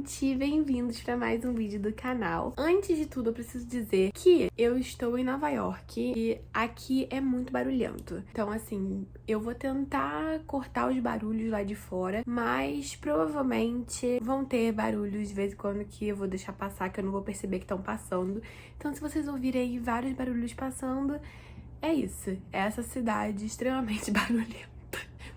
gente! Bem-vindos para mais um vídeo do canal. Antes de tudo, eu preciso dizer que eu estou em Nova York e aqui é muito barulhento. Então, assim, eu vou tentar cortar os barulhos lá de fora, mas provavelmente vão ter barulhos de vez em quando que eu vou deixar passar, que eu não vou perceber que estão passando. Então, se vocês ouvirem aí vários barulhos passando, é isso. É essa cidade extremamente barulhenta.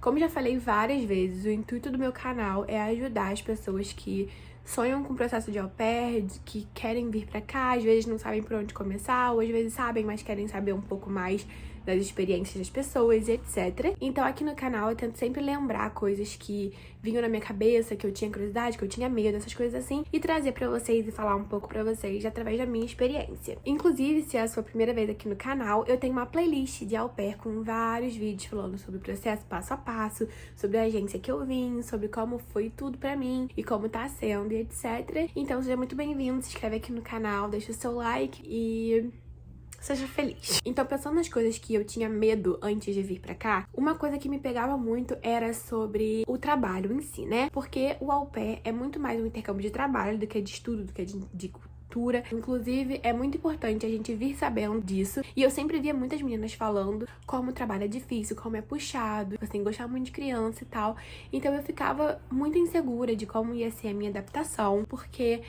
Como já falei várias vezes, o intuito do meu canal é ajudar as pessoas que sonham com o processo de au pair, que querem vir pra cá, às vezes não sabem por onde começar, ou às vezes sabem, mas querem saber um pouco mais das experiências das pessoas, etc. Então aqui no canal eu tento sempre lembrar coisas que vinham na minha cabeça, que eu tinha curiosidade, que eu tinha medo, essas coisas assim, e trazer pra vocês e falar um pouco pra vocês através da minha experiência. Inclusive, se é a sua primeira vez aqui no canal, eu tenho uma playlist de au pair com vários vídeos falando sobre o processo passo a passo, sobre a agência que eu vim, sobre como foi tudo pra mim e como tá sendo e etc. Então seja muito bem-vindo, se inscreve aqui no canal, deixa o seu like e seja feliz. Então, pensando nas coisas que eu tinha medo antes de vir pra cá, uma coisa que me pegava muito era sobre o trabalho em si, né? Porque o au pair é muito mais um intercâmbio de trabalho do que de estudo, do que de cultura. Inclusive, é muito importante a gente vir sabendo disso. E eu sempre via muitas meninas falando como o trabalho é difícil, como é puxado, assim, gostar muito de criança e tal. Então eu ficava muito insegura de como ia ser a minha adaptação, porque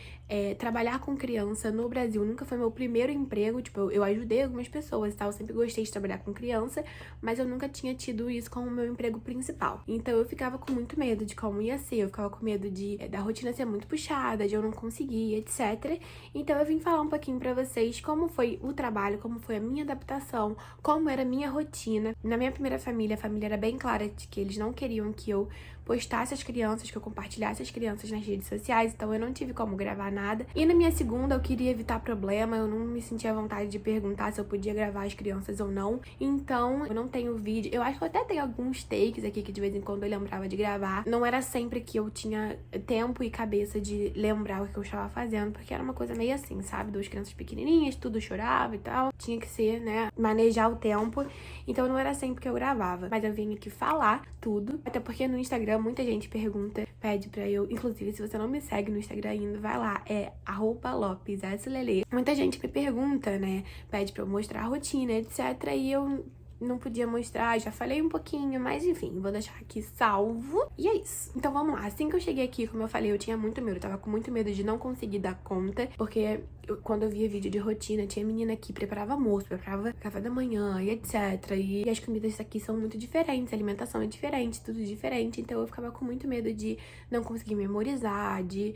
trabalhar com criança no Brasil nunca foi meu primeiro emprego. Tipo, eu ajudei algumas pessoas e tal, eu sempre gostei de trabalhar com criança, mas eu nunca tinha tido isso como meu emprego principal. Então eu ficava com muito medo de como ia ser, eu ficava com medo da rotina ser muito puxada, de eu não conseguir, etc. Então eu vim falar um pouquinho pra vocês como foi o trabalho, como foi a minha adaptação, como era a minha rotina. Na minha primeira família, a família era bem clara de que eles não queriam que eu postasse as crianças, que eu compartilhasse as crianças nas redes sociais, então eu não tive como gravar nada. E na minha segunda, eu queria evitar problema, eu não me sentia à vontade de perguntar se eu podia gravar as crianças ou não. Então, eu não tenho vídeo. Eu acho que eu até tenho alguns takes aqui que de vez em quando eu lembrava de gravar. Não era sempre que eu tinha tempo e cabeça de lembrar o que eu estava fazendo, porque era uma coisa meio assim, sabe? Duas crianças pequenininhas, tudo chorava e tal. Tinha que ser, né, manejar o tempo. Então, não era sempre que eu gravava. Mas eu vim aqui falar tudo, até porque no Instagram muita gente pergunta, pede pra eu, inclusive se você não me segue no Instagram ainda, vai lá, é @LopesSLele. Muita gente me pergunta, né, pede pra eu mostrar a rotina, etc, e eu não podia mostrar, já falei um pouquinho, mas enfim, vou deixar aqui salvo. E é isso. Então vamos lá. Assim que eu cheguei aqui, como eu falei, eu tinha muito medo. Eu tava com muito medo de não conseguir dar conta, porque quando eu via vídeo de rotina, tinha menina que preparava almoço, preparava café da manhã e etc. E as comidas aqui são muito diferentes, a alimentação é diferente, tudo diferente. Então eu ficava com muito medo de não conseguir memorizar, de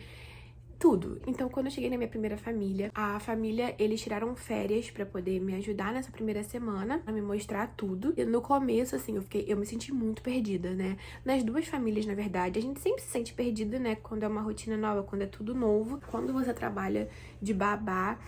tudo. Então, quando eu cheguei na minha primeira família, a família, eles tiraram férias pra poder me ajudar nessa primeira semana, a me mostrar tudo. E no começo, assim, eu me senti muito perdida, né? Nas duas famílias, na verdade, a gente sempre se sente perdida, né? Quando é uma rotina nova, quando é tudo novo. Quando você trabalha de babá,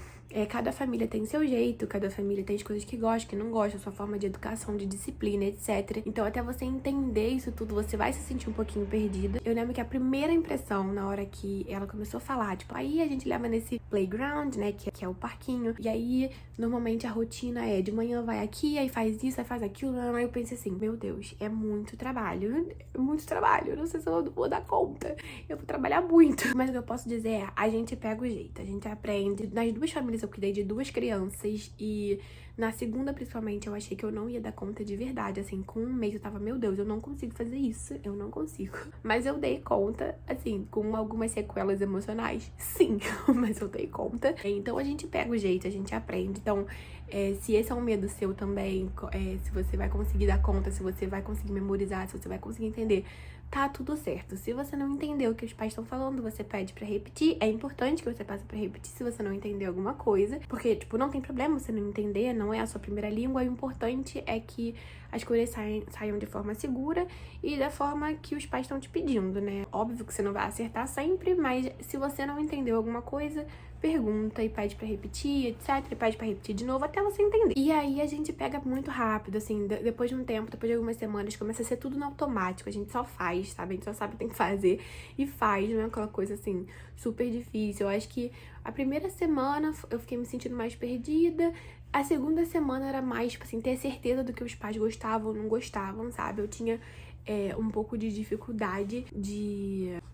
cada família tem seu jeito, cada família tem as coisas que gosta, que não gosta, a sua forma de educação, de disciplina, etc. Então, até você entender isso tudo, você vai se sentir um pouquinho perdida. Eu lembro que a primeira impressão, na hora que ela começou a falar, tipo, aí a gente leva nesse playground, né, que é o parquinho, e aí, normalmente, a rotina é de manhã vai aqui, aí faz isso, aí faz aquilo, aí eu pensei assim, meu Deus, é muito trabalho, eu não sei se eu vou dar conta, eu vou trabalhar muito. Mas o que eu posso dizer é, a gente pega o jeito, a gente aprende. Nas duas famílias eu cuidei de duas crianças e na segunda, principalmente, eu achei que eu não ia dar conta de verdade, assim, com um mês eu tava, meu Deus, eu não consigo fazer isso, eu não consigo. Mas eu dei conta, assim, com algumas sequelas emocionais, sim, mas eu dei conta. Então a gente pega o jeito, a gente aprende. Então, se esse é um medo seu também, se você vai conseguir dar conta, se você vai conseguir memorizar, se você vai conseguir entender, tá tudo certo. Se você não entendeu o que os pais estão falando, você pede pra repetir. É importante que você passe pra repetir se você não entender alguma coisa, porque, tipo, não tem problema você não entender, não é a sua primeira língua. O importante é que as coisas saiam de forma segura e da forma que os pais estão te pedindo, né? Óbvio que você não vai acertar sempre, mas se você não entendeu alguma coisa, pergunta e pede pra repetir, etc. E pede pra repetir de novo até você entender. E aí a gente pega muito rápido, assim, depois de um tempo, depois de algumas semanas, começa a ser tudo no automático. A gente só faz, sabe? A gente só sabe o que tem que fazer e faz, não é aquela coisa, assim, super difícil. Eu acho que a primeira semana eu fiquei me sentindo mais perdida. A segunda semana era mais, tipo assim, ter certeza do que os pais gostavam ou não gostavam, sabe? Eu tinha um pouco de dificuldade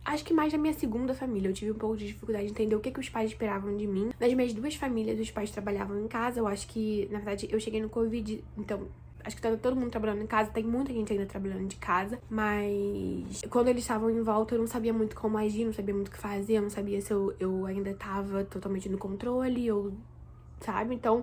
acho que mais na minha segunda família, eu tive um pouco de dificuldade de entender o que os pais esperavam de mim. Nas minhas duas famílias, os pais trabalhavam em casa. Eu acho que, na verdade, eu cheguei no Covid, então acho que tá todo mundo trabalhando em casa, tem muita gente ainda trabalhando de casa, mas quando eles estavam em volta eu não sabia muito como agir, não sabia muito o que fazer, eu não sabia se eu ainda tava totalmente no controle, ou sabe? Então,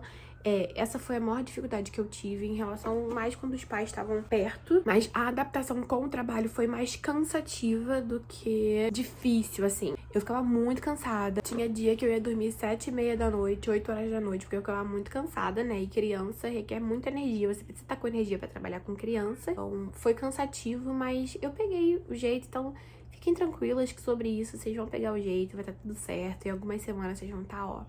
essa foi a maior dificuldade que eu tive em relação mais quando os pais estavam perto, mas a adaptação com o trabalho foi mais cansativa do que difícil, assim. Eu ficava muito cansada. Tinha dia que eu ia dormir 7h30 da noite, 8 horas da noite, porque eu ficava muito cansada, né? E criança requer muita energia. Você precisa estar com energia pra trabalhar com criança. Então, foi cansativo, mas eu peguei o jeito. Então, fiquem tranquilas que sobre isso vocês vão pegar o jeito, vai estar tudo certo. E algumas semanas vocês vão estar, ó.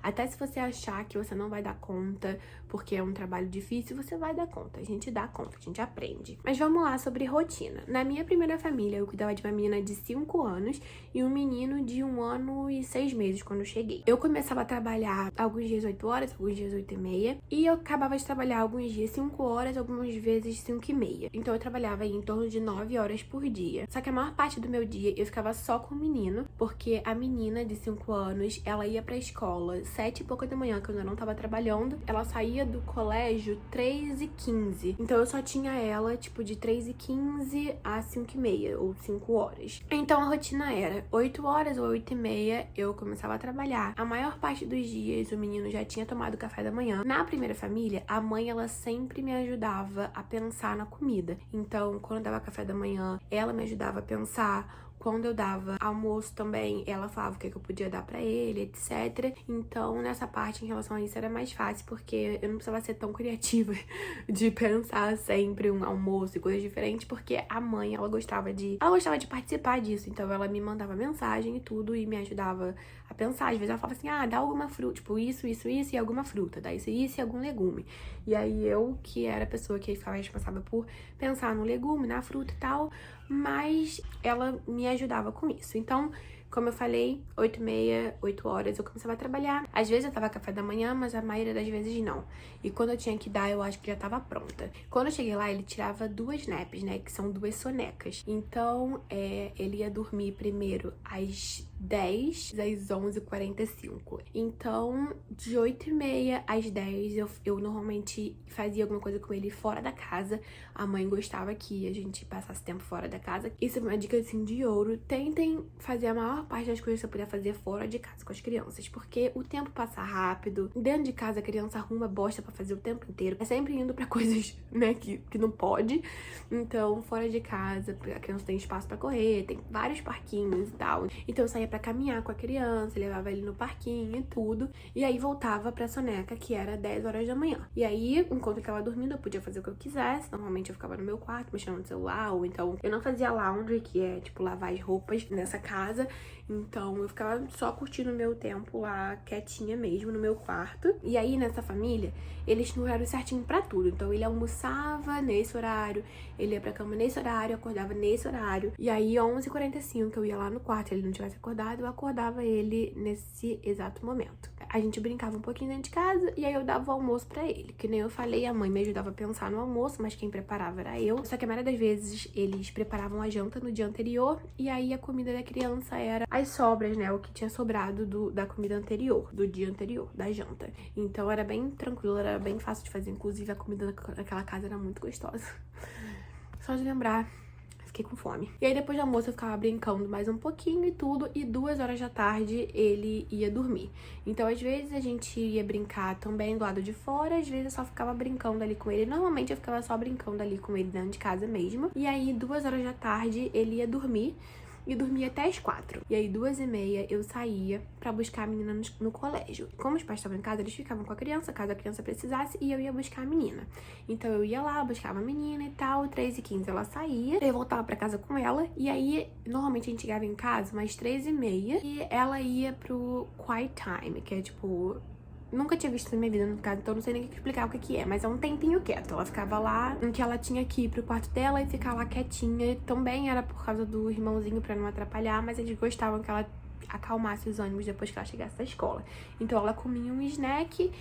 Até se você achar que você não vai dar conta, porque é um trabalho difícil, você vai dar conta. A gente dá conta, a gente aprende. Mas vamos lá sobre rotina. Na minha primeira família, eu cuidava de uma menina de 5 anos e um menino de 1 ano e 6 meses quando eu cheguei. Eu começava a trabalhar alguns dias 8 horas, alguns dias 8h30. E eu acabava de trabalhar alguns dias 5 horas, algumas vezes 5h30. Então eu trabalhava aí em torno de 9 horas por dia. Só que a maior parte do meu dia eu ficava só com o menino, porque a menina de 5 anos, ela ia pra escola 7 e pouca da manhã, quando eu não tava trabalhando. Ela saía do colégio 3h15. Então eu só tinha ela, tipo, de 3h15 a 5h30, ou 5 horas. Então a rotina era 8 horas ou 8h30 eu começava a trabalhar. A maior parte dos dias o menino já tinha tomado café da manhã. Na primeira família, a mãe, ela sempre me ajudava a pensar na comida. Então, quando eu dava café da manhã, ela me ajudava a pensar. Quando eu dava almoço também, ela falava o que eu podia dar pra ele, etc. Então, nessa parte, em relação a isso, era mais fácil, porque eu não precisava ser tão criativa de pensar sempre um almoço e coisas diferentes, porque a mãe, ela gostava de participar disso. Então, ela me mandava mensagem e tudo, e me ajudava a pensar. Às vezes ela falava assim, dá alguma fruta, tipo, isso e alguma fruta, dá isso e algum legume. E aí, eu, que era a pessoa que ficava responsável por pensar no legume, na fruta e tal, mas ela me ajudava com isso. Então, como eu falei, 8h30, 8 horas eu começava a trabalhar. Às vezes eu tava café da manhã, mas a maioria das vezes não. E quando eu tinha que dar, eu acho que já tava pronta. Quando eu cheguei lá, ele tirava 2 naps, né? Que são 2 sonecas. Então, ele ia dormir primeiro às 10, às 11h45. Então, de 8h30 às 10, eu normalmente fazia alguma coisa com ele fora da casa. A mãe gostava que a gente passasse tempo fora da casa. Isso é uma dica, assim, de ouro. Tentem fazer a maior parte das coisas que você puder fazer fora de casa com as crianças, porque o tempo passa rápido. Dentro de casa, a criança arruma bosta pra fazer o tempo inteiro. É sempre indo pra coisas, né, que não pode. Então, fora de casa, a criança tem espaço pra correr, tem vários parquinhos e tal. Então, eu saía pra caminhar com a criança, levava ele no parquinho e tudo. E aí, voltava pra soneca, que era 10 horas da manhã. E aí, enquanto que ela dormindo, eu podia fazer o que eu quisesse. Normalmente, eu ficava no meu quarto, mexendo no celular, ou então eu não fazia laundry, que é, tipo, lavar as roupas nessa casa. Então, eu ficava só curtindo o meu tempo lá, quietinha mesmo, no meu quarto. E aí, nessa família, eles tinham horário certinho pra tudo. Então, ele almoçava nesse horário, ele ia pra cama nesse horário, acordava nesse horário. E aí, 11h45, eu ia lá no quarto, se ele não tivesse acordado, eu acordava ele nesse exato momento. A gente brincava um pouquinho dentro de casa, e aí eu dava o almoço pra ele. Que nem eu falei, a mãe me ajudava a pensar no almoço, mas quem preparava era eu. Só que a maioria das vezes, eles preparavam a janta no dia anterior, e aí a comida da criança era as sobras, né? O que tinha sobrado da comida anterior, do dia anterior, da janta. Então era bem tranquilo, era bem fácil de fazer. Inclusive a comida daquela casa era muito gostosa. Só de lembrar, fiquei com fome. E aí depois do almoço eu ficava brincando mais um pouquinho e tudo. E 2 horas da tarde ele ia dormir. Então às vezes a gente ia brincar também do lado de fora. Às vezes eu só ficava brincando ali com ele. Normalmente eu ficava só brincando ali com ele dentro de casa mesmo. E aí 2 horas da tarde ele ia dormir. E dormia até as 4. E aí, 2h30, eu saía pra buscar a menina no colégio. Como os pais estavam em casa, eles ficavam com a criança, caso a criança precisasse, e eu ia buscar a menina. Então, eu ia lá, buscava a menina e tal, 3h15 ela saía, eu voltava pra casa com ela, e aí, normalmente a gente chegava em casa umas 3h30, e ela ia pro quiet time, que é tipo... Nunca tinha visto na minha vida, no caso, então não sei nem explicar o que é, mas é um tempinho quieto. Ela ficava lá, em que ela tinha que ir pro quarto dela e ficar lá quietinha. Também era por causa do irmãozinho, pra não atrapalhar, mas eles gostavam que ela acalmasse os ânimos depois que ela chegasse da escola. Então ela comia um snack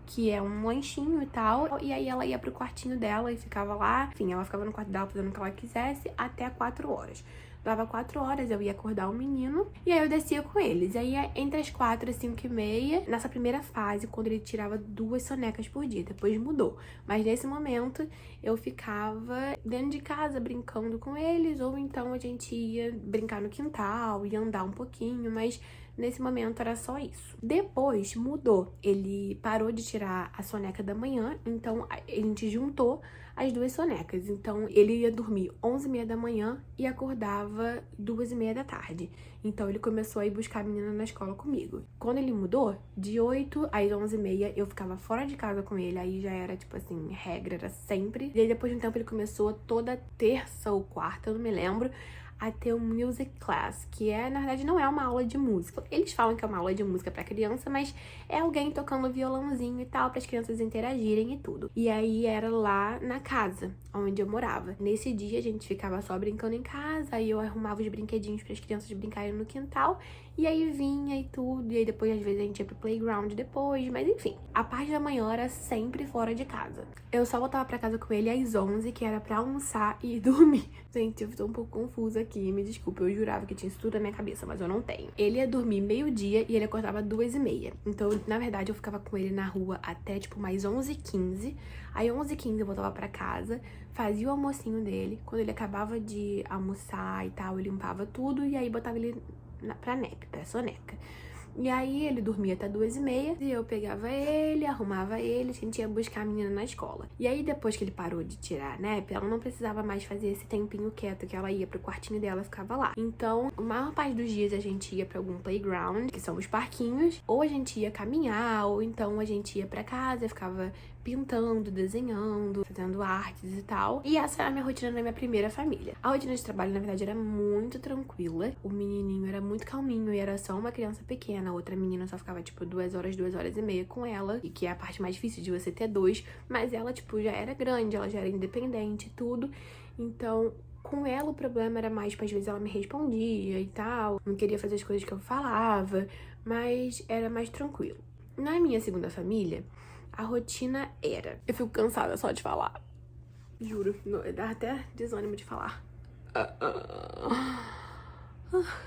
que é um lanchinho e tal. E aí ela ia pro quartinho dela e ficava lá. Enfim, ela ficava no quarto dela fazendo o que ela quisesse até 4 horas. Dava 4 horas, eu ia acordar o menino e aí eu descia com eles. Aí entre as 4 e 5 e meia, nessa primeira fase, quando ele tirava 2 sonecas por dia, depois mudou. Mas nesse momento eu ficava dentro de casa brincando com eles, ou então a gente ia brincar no quintal, ia andar um pouquinho, mas nesse momento era só isso. Depois mudou, ele parou de tirar a soneca da manhã, então a gente juntou as 2 sonecas. Então ele ia dormir 11h30 da manhã e acordava 2h30 da tarde. Então ele começou a ir buscar a menina na escola comigo. Quando ele mudou, de 8 às 11h30 eu ficava fora de casa com ele, aí já era tipo assim, regra, era sempre. E aí depois de um tempo ele começou toda terça ou quarta, eu não me lembro, a ter um music class, que na verdade não é uma aula de música. Eles falam que é uma aula de música pra criança, mas é alguém tocando violãozinho e tal, para as crianças interagirem e tudo. E aí era lá na casa, onde eu morava. Nesse dia a gente ficava só brincando em casa, aí eu arrumava os brinquedinhos para as crianças brincarem no quintal, e aí vinha e tudo, e aí depois às vezes a gente ia pro playground depois, mas enfim. A parte da manhã era sempre fora de casa. Eu só voltava pra casa com ele às 11, que era pra almoçar e dormir. Gente, eu tô um pouco confusa aqui, me desculpa, eu jurava que tinha isso tudo na minha cabeça, mas eu não tenho. Ele ia dormir meio-dia e ele acordava 2h30. Então, na verdade, eu ficava com ele na rua até, tipo, mais 11h15. Aí, 11h15 eu voltava pra casa, fazia o almocinho dele. Quando ele acabava de almoçar e tal, eu limpava tudo e aí botava ele pra nap, pra soneca. E aí ele dormia até 2h30 e eu pegava ele, arrumava ele, a gente ia buscar a menina na escola. E aí depois que ele parou de tirar a nap, ela não precisava mais fazer esse tempinho quieto, que ela ia pro quartinho dela e ficava lá. Então, a maior parte dos dias a gente ia pra algum playground, que são os parquinhos, ou a gente ia caminhar, ou então a gente ia pra casa e ficava pintando, desenhando, fazendo artes e tal. E essa era a minha rotina na minha primeira família. A rotina de trabalho, na verdade, era muito tranquila. O menininho era muito calminho e era só uma criança pequena. A outra menina só ficava, tipo, 2 horas, 2h30 com ela. E que é a parte mais difícil de você ter 2. Mas ela, tipo, já era grande, ela já era independente e tudo. Então, com ela o problema era mais, tipo, às vezes ela me respondia e tal. Não queria fazer as coisas que eu falava. Mas era mais tranquilo. Na minha segunda família, a rotina era... Eu fico cansada só de falar. Juro, dá até desânimo de falar.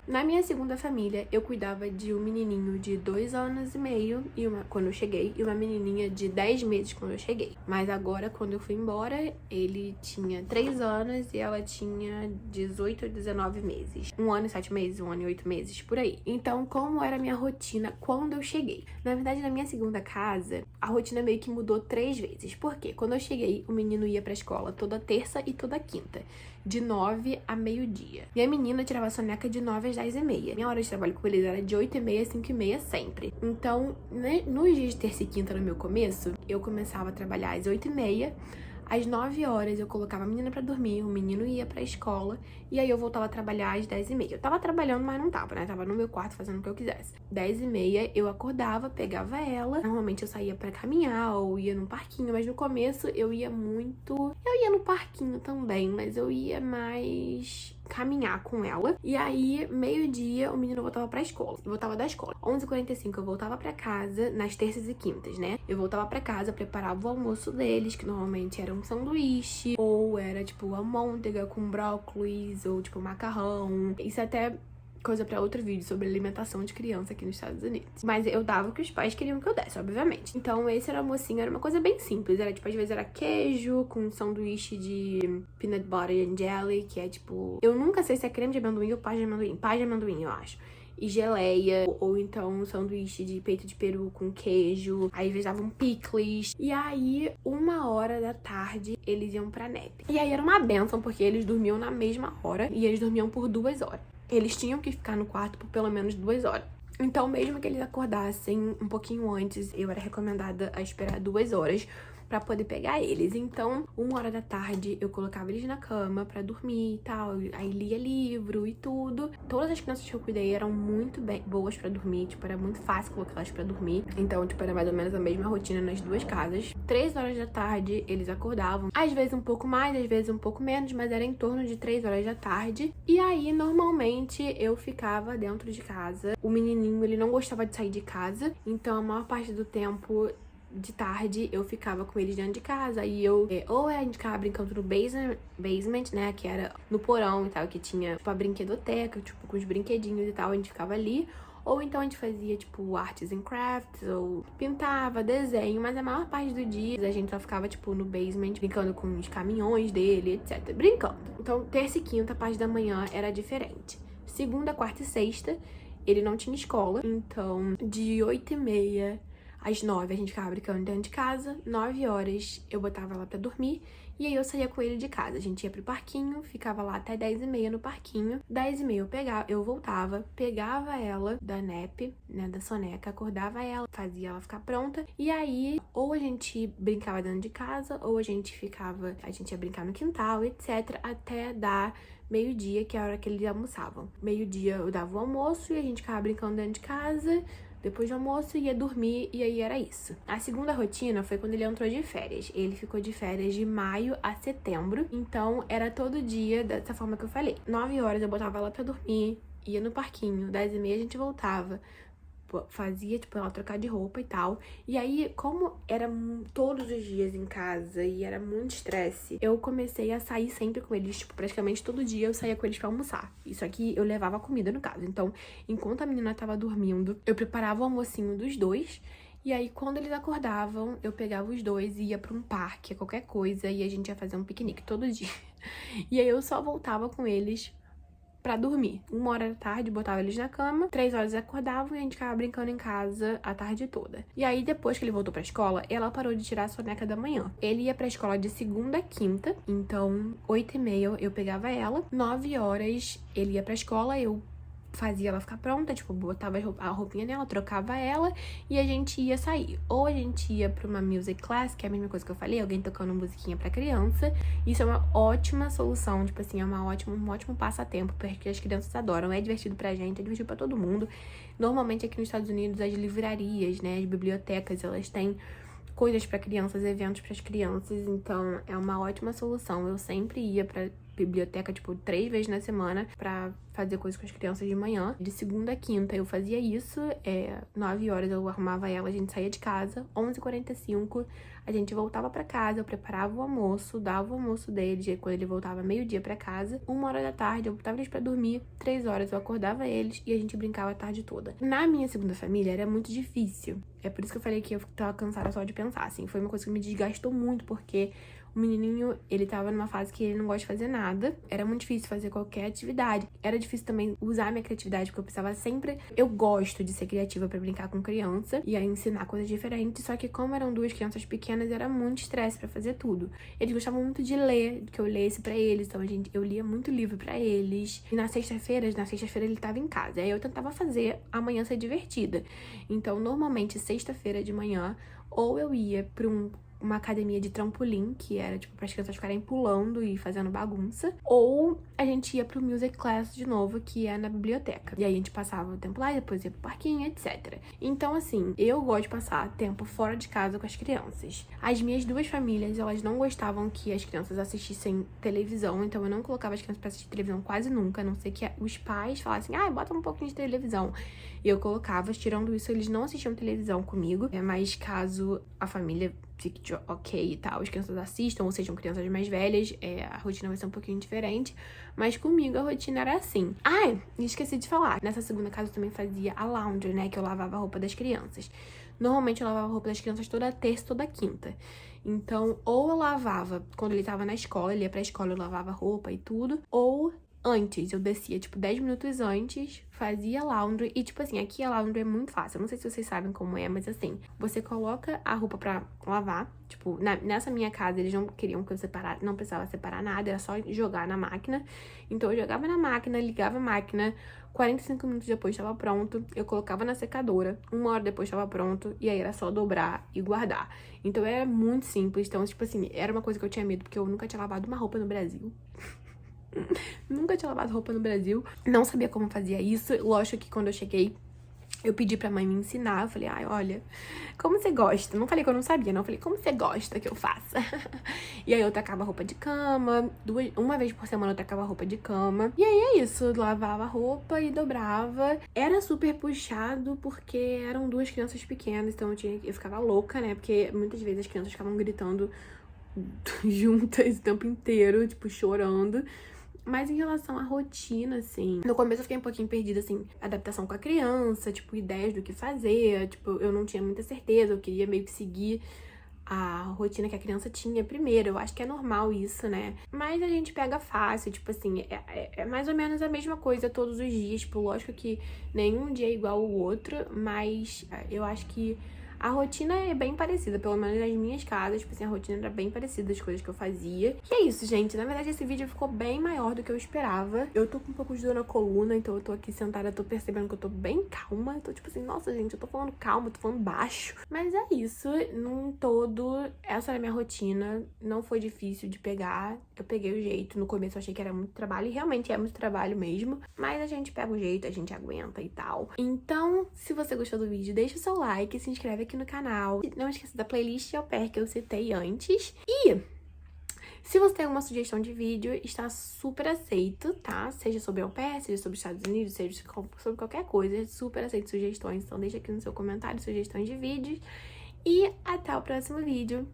Na minha segunda família, eu cuidava de um menininho de 2 anos e meio quando eu cheguei, e uma menininha de 10 meses quando eu cheguei. Mas agora, quando eu fui embora, ele tinha 3 anos e ela tinha 18 ou 19 meses. 1 ano e 7 meses, 1 ano e 8 meses, por aí. Então, como era a minha rotina quando eu cheguei? Na verdade, na minha segunda casa, a rotina meio que mudou 3 vezes. Por quê? Quando eu cheguei, o menino ia pra escola toda terça e toda quinta, de 9 a meio-dia. E a menina tirava a soneca de 9 às 10h30. Minha hora de trabalho com eles era de 8h30 às 5h30 sempre. Então, né, nos dias de terça e quinta no meu começo, eu começava a trabalhar às 8h30. Às 9 horas eu colocava a menina pra dormir, o menino ia pra escola e aí eu voltava a trabalhar às 10h30. Eu tava trabalhando, mas não tava, né? Tava no meu quarto fazendo o que eu quisesse. 10h30 eu acordava, pegava ela. Normalmente eu saía pra caminhar ou ia num parquinho, mas no começo eu ia muito... Eu ia no parquinho também, mas eu ia mais caminhar com ela. E aí, meio-dia, o menino voltava pra escola. Eu voltava da escola. 11h45 eu voltava pra casa, nas terças e quintas, né? Eu voltava pra casa, preparava o almoço deles, que normalmente era um sanduíche, ou era, tipo, almôndega com brócolis, ou, tipo, macarrão. Isso até... coisa pra outro vídeo sobre alimentação de criança aqui nos Estados Unidos. Mas eu dava o que os pais queriam que eu desse, obviamente. Então esse era o almocinho, era uma coisa bem simples. Era tipo, às vezes era queijo com um sanduíche de peanut butter and jelly, que é tipo... Eu nunca sei se é creme de amendoim ou pá de amendoim. Pá de amendoim, eu acho. E geleia, ou então um sanduíche de peito de peru com queijo. Aí às vezes davam picles. E aí, 1h da tarde, eles iam pra nap. E aí era uma bênção, porque eles dormiam na mesma hora e eles dormiam por 2 horas. Eles tinham que ficar no quarto por pelo menos 2 horas. Então, mesmo que eles acordassem um pouquinho antes, eu era recomendada a esperar 2 horas pra poder pegar eles. Então, 1h da tarde, eu colocava eles na cama pra dormir e tal. Aí lia livro e tudo. Todas as crianças que eu cuidei eram muito boas pra dormir. Tipo, era muito fácil colocar elas pra dormir. Então, tipo, era mais ou menos a mesma rotina nas 2 casas. 3h da tarde, eles acordavam. Às vezes um pouco mais, às vezes um pouco menos, mas era em torno de 3h da tarde. E aí, normalmente, eu ficava dentro de casa. O menininho, ele não gostava de sair de casa. Então, a maior parte do tempo de tarde eu ficava com eles dentro de casa. Aí ou a gente ficava brincando no basement, né? Que era no porão e tal, que tinha tipo a brinquedoteca, tipo, com os brinquedinhos e tal, a gente ficava ali. Ou então a gente fazia, tipo, arts and crafts, ou pintava, desenho, mas a maior parte do dia a gente só ficava, tipo, no basement, brincando com os caminhões dele, etc. Brincando. Então, terça e quinta, a parte da manhã era diferente. Segunda, quarta e sexta, ele não tinha escola, então de 8h30 às 9 a gente ficava brincando dentro de casa, 9 horas eu botava ela pra dormir, e aí eu saía com ele de casa. A gente ia pro parquinho, ficava lá até 10h30 no parquinho. 10h30 eu voltava, pegava ela da nap, né, da soneca, acordava ela, fazia ela ficar pronta. E aí, ou a gente brincava dentro de casa, ou a gente ia brincar no quintal, etc, até dar meio-dia, que é a hora que eles almoçavam. Meio-dia eu dava o almoço e a gente ficava brincando dentro de casa. Depois do almoço, ia dormir e aí era isso. A segunda rotina foi quando ele entrou de férias. Ele ficou de férias de maio a setembro. Então, era todo dia dessa forma que eu falei. 9 horas eu botava ela pra dormir, ia no parquinho. 10h30 a gente voltava. Fazia, tipo, ela trocar de roupa e tal. E aí, como era todos os dias em casa e era muito estresse, eu comecei a sair sempre com eles. Tipo, praticamente todo dia eu saía com eles pra almoçar. Isso aqui eu levava comida no caso. Então, enquanto a menina tava dormindo, eu preparava o almocinho dos dois. E aí, quando eles acordavam, eu pegava os dois e ia pra um parque, qualquer coisa, e a gente ia fazer um piquenique todo dia. E aí, eu só voltava com eles pra dormir. 1h da tarde, botava eles na cama, 3 horas acordavam e a gente ficava brincando em casa a tarde toda. E aí, depois que ele voltou pra escola, ela parou de tirar a soneca da manhã. Ele ia pra escola de segunda a quinta, então 8h30 eu pegava ela, 9 horas ele ia pra escola, eu fazia ela ficar pronta, tipo, botava a roupinha nela, trocava ela e a gente ia sair. Ou a gente ia pra uma music class, que é a mesma coisa que eu falei, alguém tocando musiquinha pra criança. Isso é uma ótima solução, tipo assim, é um ótimo passatempo, porque as crianças adoram, é divertido pra gente, é divertido pra todo mundo. Normalmente aqui nos Estados Unidos, as livrarias, né, as bibliotecas, elas têm coisas pra crianças, eventos pras crianças, então é uma ótima solução. Eu sempre ia pra biblioteca, tipo, 3 vezes na semana pra fazer coisas com as crianças de manhã. De segunda a quinta eu fazia isso, 9 horas eu arrumava ela, a gente saía de casa, 11h45 a gente voltava pra casa, eu preparava o almoço, dava o almoço deles, e quando ele voltava meio-dia pra casa, 1h da tarde eu botava eles pra dormir, 3 horas eu acordava eles e a gente brincava a tarde toda. Na minha segunda família era muito difícil, é por isso que eu falei que eu tava cansada só de pensar, assim, foi uma coisa que me desgastou muito, porque o menininho, ele tava numa fase que ele não gosta de fazer nada. Era muito difícil fazer qualquer atividade. Era difícil também usar a minha criatividade, porque eu precisava sempre... Eu gosto de ser criativa pra brincar com criança e a ensinar coisas diferentes. Só que como eram 2 crianças pequenas, era muito estresse pra fazer tudo. Eles gostavam muito de ler, que eu lesse pra eles. Então, eu lia muito livro pra eles. E na sexta-feira ele tava em casa. Aí eu tentava fazer a manhã ser divertida. Então, normalmente, sexta-feira de manhã, ou eu ia pra uma academia de trampolim, que era, tipo, para as crianças ficarem pulando e fazendo bagunça. Ou a gente ia pro music class de novo, que é na biblioteca. E aí a gente passava o tempo lá e depois ia pro parquinho, etc. Então, assim, eu gosto de passar tempo fora de casa com as crianças. As minhas 2 famílias, elas não gostavam que as crianças assistissem televisão, então eu não colocava as crianças pra assistir televisão quase nunca, a não ser que os pais falassem, bota um pouquinho de televisão. E eu colocava, tirando isso, eles não assistiam televisão comigo, mas caso a família fique ok e tal, as crianças assistam, ou sejam crianças mais velhas, a rotina vai ser um pouquinho diferente, mas comigo a rotina era assim. Esqueci de falar, nessa segunda casa eu também fazia a laundry, né, que eu lavava a roupa das crianças. Normalmente eu lavava a roupa das crianças toda terça e toda quinta. Então, ou eu lavava quando ele tava na escola, ele ia pra escola, eu lavava a roupa e tudo, ou antes, eu descia, tipo, 10 minutos antes, fazia laundry. E, tipo assim, aqui a laundry é muito fácil. Eu não sei se vocês sabem como é, mas assim, você coloca a roupa pra lavar. Tipo, nessa minha casa, eles não queriam que eu separasse, não precisava separar nada, era só jogar na máquina. Então, eu jogava na máquina, ligava a máquina, 45 minutos depois estava pronto. Eu colocava na secadora, 1 hora depois estava pronto. E aí era só dobrar e guardar. Então, era muito simples. Então, tipo assim, era uma coisa que eu tinha medo, porque eu nunca tinha lavado uma roupa no Brasil. Nunca tinha lavado roupa no Brasil, não sabia como fazia isso. Lógico que quando eu cheguei Eu pedi pra mãe me ensinar, eu falei, ai, olha, como você gosta? Não falei que eu não sabia, não. Eu falei, como você gosta que eu faça? E aí eu tacava roupa de cama, uma vez por semana eu tacava roupa de cama. E aí é isso, eu lavava a roupa e dobrava. Era super puxado porque eram duas crianças pequenas, então eu ficava louca, né? Porque muitas vezes as crianças ficavam gritando juntas o tempo inteiro, tipo, chorando. Mas em relação à rotina, assim, no começo eu fiquei um pouquinho perdida, assim, adaptação com a criança, tipo, ideias do que fazer, tipo, eu não tinha muita certeza, eu queria meio que seguir a rotina que a criança tinha primeiro. Eu acho que é normal isso, né? Mas a gente pega fácil, tipo assim, é mais ou menos a mesma coisa todos os dias. Tipo, lógico que nenhum dia é igual ao outro, mas eu acho que a rotina é bem parecida, pelo menos nas minhas casas, tipo assim, a rotina era bem parecida das coisas que eu fazia. E é isso, gente. Na verdade, esse vídeo ficou bem maior do que eu esperava. Eu tô com um pouco de dor na coluna, então eu tô aqui sentada, tô percebendo que eu tô bem calma. Eu tô tipo assim, nossa, gente, eu tô falando calma, eu tô falando baixo. Mas é isso, num todo, essa era a minha rotina. Não foi difícil de pegar, eu peguei o jeito. No começo eu achei que era muito trabalho, e realmente é muito trabalho mesmo. Mas a gente pega o jeito, a gente aguenta e tal. Então, se você gostou do vídeo, deixa o seu like, se inscreve aqui no canal. Não esqueça da playlist au pair que eu citei antes. E se você tem alguma sugestão de vídeo, está super aceito, tá? Seja sobre au pair, seja sobre Estados Unidos, seja sobre qualquer coisa, super aceito sugestões. Então deixa aqui no seu comentário sugestões de vídeos. E até o próximo vídeo.